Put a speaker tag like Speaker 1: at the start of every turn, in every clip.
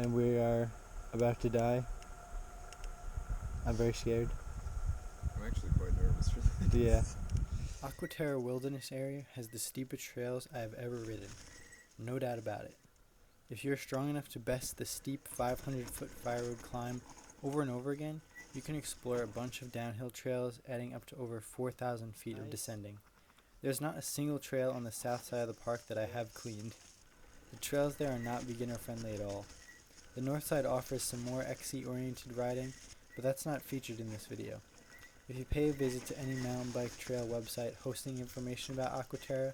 Speaker 1: and we are about to die. I'm very scared.
Speaker 2: I'm actually quite nervous for this.
Speaker 1: Yeah. Aqua-Terra Wilderness Area has the steepest trails I have ever ridden. No doubt about it. If you're strong enough to best the steep 500-foot fire road climb over and over again, you can explore a bunch of downhill trails adding up to over 4,000 feet of descending. There's not a single trail on the south side of the park that I have cleaned. The trails there are not beginner friendly at all. The north side offers some more XC oriented riding, but that's not featured in this video. If you pay a visit to any mountain bike trail website hosting information about Aqua-Terra,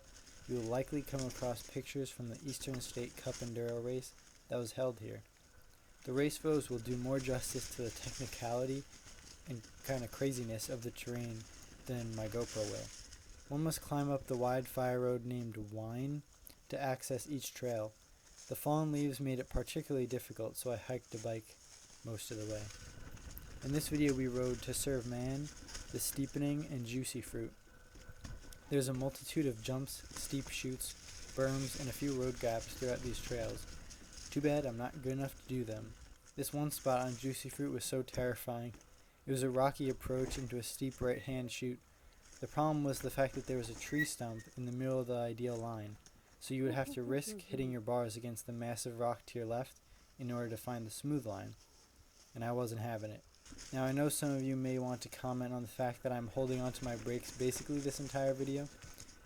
Speaker 1: you will likely come across pictures from the Eastern State Cup Enduro race that was held here. The race photos will do more justice to the technicality and kind of craziness of the terrain than my GoPro will. One must climb up the wide fire road named Wine to access each trail. The fallen leaves made it particularly difficult, so I hiked the bike most of the way. In this video we rode To Serve Man, The Steepening, and Juicy Fruit. There's a multitude of jumps, steep chutes, berms, and a few road gaps throughout these trails. Too bad I'm not good enough to do them. This one spot on Juicy Fruit was so terrifying. It was a rocky approach into a steep right-hand chute. The problem was the fact that there was a tree stump in the middle of the ideal line, so you would have to risk hitting your bars against the massive rock to your left in order to find the smooth line, and I wasn't having it. Now I know some of you may want to comment on the fact that I'm holding onto my brakes basically this entire video,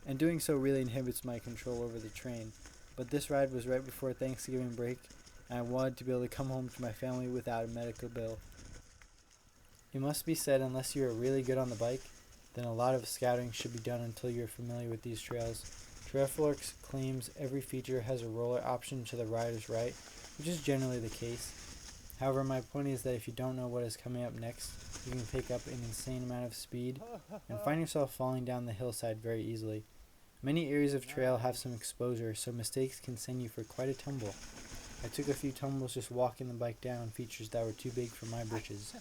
Speaker 1: and doing so really inhibits my control over the train, but this ride was right before Thanksgiving break, and I wanted to be able to come home to my family without a medical bill. It must be said, unless you are really good on the bike, then a lot of scouting should be done until you're familiar with these trails. Trailforks claims every feature has a roller option to the rider's right, which is generally the case. However, my point is that if you don't know what is coming up next, you can pick up an insane amount of speed and find yourself falling down the hillside very easily. Many areas of trail have some exposure, so mistakes can send you for quite a tumble. I took a few tumbles just walking the bike down features that were too big for my britches.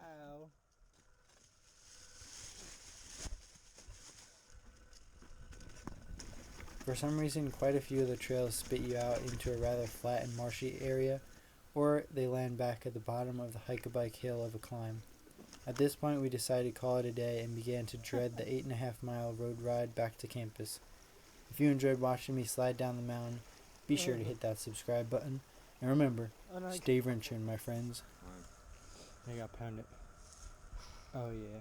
Speaker 2: Ow.
Speaker 1: For some reason, quite a few of the trails spit you out into a rather flat and marshy area, or they land back at the bottom of the hike-a-bike hill of a climb. At this point, we decided to call it a day and began to dread the 8.5-mile road ride back to campus. If you enjoyed watching me slide down the mountain, be sure to hit that subscribe button, and remember, stay wrenching, my friends.
Speaker 2: I
Speaker 1: got pounded. Oh yeah.